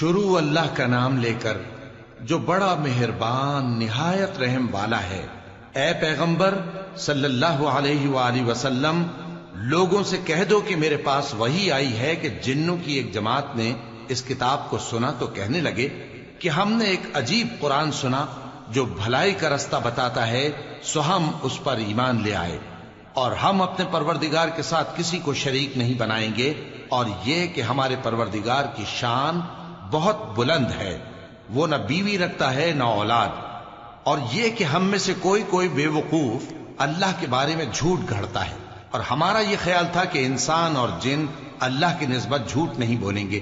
شروع اللہ کا نام لے کر جو بڑا مہربان نہایت رحم والا ہے۔ اے پیغمبر صلی اللہ علیہ وآلہ وسلم، لوگوں سے کہہ دو کہ میرے پاس وحی آئی ہے کہ جنوں کی ایک جماعت نے اس کتاب کو سنا تو کہنے لگے کہ ہم نے ایک عجیب قرآن سنا جو بھلائی کا رستہ بتاتا ہے، سو ہم اس پر ایمان لے آئے، اور ہم اپنے پروردگار کے ساتھ کسی کو شریک نہیں بنائیں گے، اور یہ کہ ہمارے پروردگار کی شان بہت بلند ہے، وہ نہ بیوی رکھتا ہے نہ اولاد، اور یہ کہ ہم میں سے کوئی بے وقوف اللہ کے بارے میں جھوٹ گھڑتا ہے، اور ہمارا یہ خیال تھا کہ انسان اور جن اللہ کی نسبت جھوٹ نہیں بولیں گے،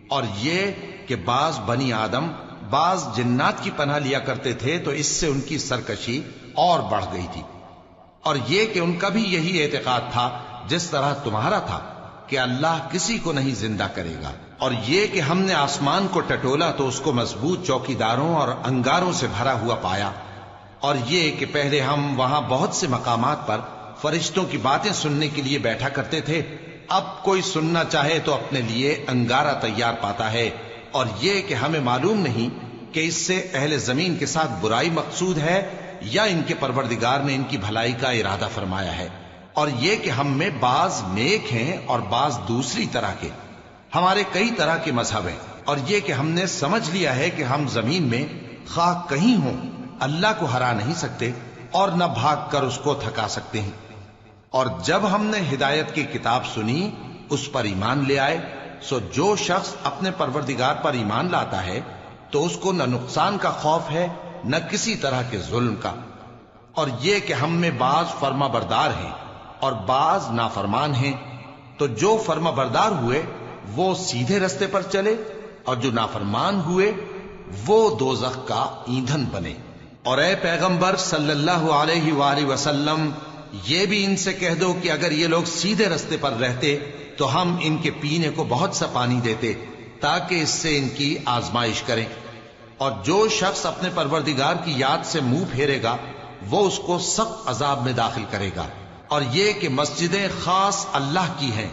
اور یہ کہ بعض بنی آدم بعض جنات کی پناہ لیا کرتے تھے تو اس سے ان کی سرکشی اور بڑھ گئی تھی، اور یہ کہ ان کا بھی یہی اعتقاد تھا جس طرح تمہارا تھا کہ اللہ کسی کو نہیں زندہ کرے گا، اور یہ کہ ہم نے آسمان کو ٹٹولا تو اس کو مضبوط چوکیداروں اور انگاروں سے بھرا ہوا پایا، اور یہ کہ پہلے ہم وہاں بہت سے مقامات پر فرشتوں کی باتیں سننے کے لیے بیٹھا کرتے تھے، اب کوئی سننا چاہے تو اپنے لیے انگارہ تیار پاتا ہے، اور یہ کہ ہمیں معلوم نہیں کہ اس سے اہل زمین کے ساتھ برائی مقصود ہے یا ان کے پروردگار نے ان کی بھلائی کا ارادہ فرمایا ہے، اور یہ کہ ہم میں بعض نیک ہیں اور بعض دوسری طرح کے، ہمارے کئی طرح کے مذہب ہیں، اور یہ کہ ہم نے سمجھ لیا ہے کہ ہم زمین میں خواہ کہیں ہوں اللہ کو ہرا نہیں سکتے اور نہ بھاگ کر اس کو تھکا سکتے ہیں، اور جب ہم نے ہدایت کی کتاب سنی اس پر ایمان لے آئے، سو جو شخص اپنے پروردگار پر ایمان لاتا ہے تو اس کو نہ نقصان کا خوف ہے نہ کسی طرح کے ظلم کا، اور یہ کہ ہم میں بعض فرما بردار ہیں اور بعض نافرمان ہیں، تو جو فرما بردار ہوئے وہ سیدھے رستے پر چلے، اور جو نافرمان ہوئے وہ دوزخ کا ایندھن بنے۔ اور اے پیغمبر صلی اللہ علیہ وآلہ وسلم، یہ بھی ان سے کہہ دو کہ اگر یہ لوگ سیدھے رستے پر رہتے تو ہم ان کے پینے کو بہت سا پانی دیتے تاکہ اس سے ان کی آزمائش کریں، اور جو شخص اپنے پروردگار کی یاد سے منہ پھیرے گا وہ اس کو سخت عذاب میں داخل کرے گا، اور یہ کہ مسجدیں خاص اللہ کی ہیں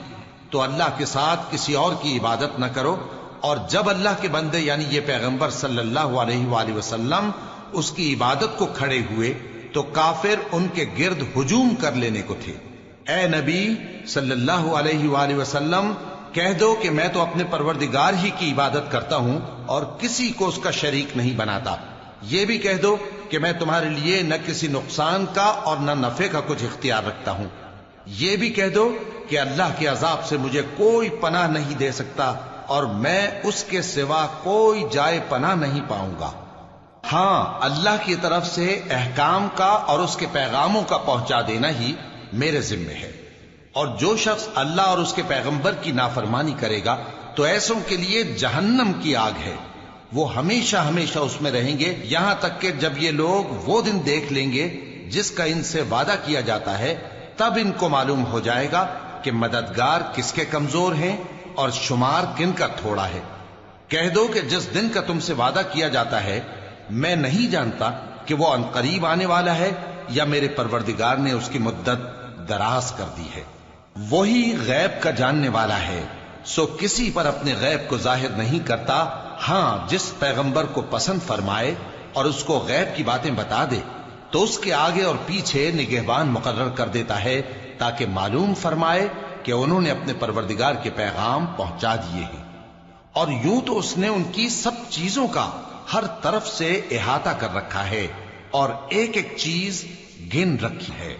تو اللہ کے ساتھ کسی اور کی عبادت نہ کرو، اور جب اللہ کے بندے یعنی یہ پیغمبر صلی اللہ علیہ وآلہ وسلم اس کی عبادت کو کھڑے ہوئے تو کافر ان کے گرد ہجوم کر لینے کو تھے۔ اے نبی صلی اللہ علیہ وآلہ وسلم، کہہ دو کہ میں تو اپنے پروردگار ہی کی عبادت کرتا ہوں اور کسی کو اس کا شریک نہیں بناتا، یہ بھی کہہ دو کہ میں تمہارے لیے نہ کسی نقصان کا اور نہ نفع کا کچھ اختیار رکھتا ہوں، یہ بھی کہہ دو کہ اللہ کے عذاب سے مجھے کوئی پناہ نہیں دے سکتا اور میں اس کے سوا کوئی جائے پناہ نہیں پاؤں گا، ہاں اللہ کی طرف سے احکام کا اور اس کے پیغاموں کا پہنچا دینا ہی میرے ذمے ہے، اور جو شخص اللہ اور اس کے پیغمبر کی نافرمانی کرے گا تو ایسوں کے لیے جہنم کی آگ ہے، وہ ہمیشہ ہمیشہ اس میں رہیں گے، یہاں تک کہ جب یہ لوگ وہ دن دیکھ لیں گے جس کا ان سے وعدہ کیا جاتا ہے، تب ان کو معلوم ہو جائے گا کہ مددگار کس کے کمزور ہیں اور شمار کن کا تھوڑا ہے۔ کہہ دو کہ جس دن کا تم سے وعدہ کیا جاتا ہے میں نہیں جانتا کہ وہ عنقریب آنے والا ہے یا میرے پروردگار نے اس کی مدت دراز کر دی ہے، وہی غیب کا جاننے والا ہے، سو کسی پر اپنے غیب کو ظاہر نہیں کرتا، ہاں جس پیغمبر کو پسند فرمائے اور اس کو غیب کی باتیں بتا دے تو اس کے آگے اور پیچھے نگہبان مقرر کر دیتا ہے تاکہ معلوم فرمائے کہ انہوں نے اپنے پروردگار کے پیغام پہنچا دیے ہیں، اور یوں تو اس نے ان کی سب چیزوں کا ہر طرف سے احاطہ کر رکھا ہے اور ایک ایک چیز گن رکھی ہے۔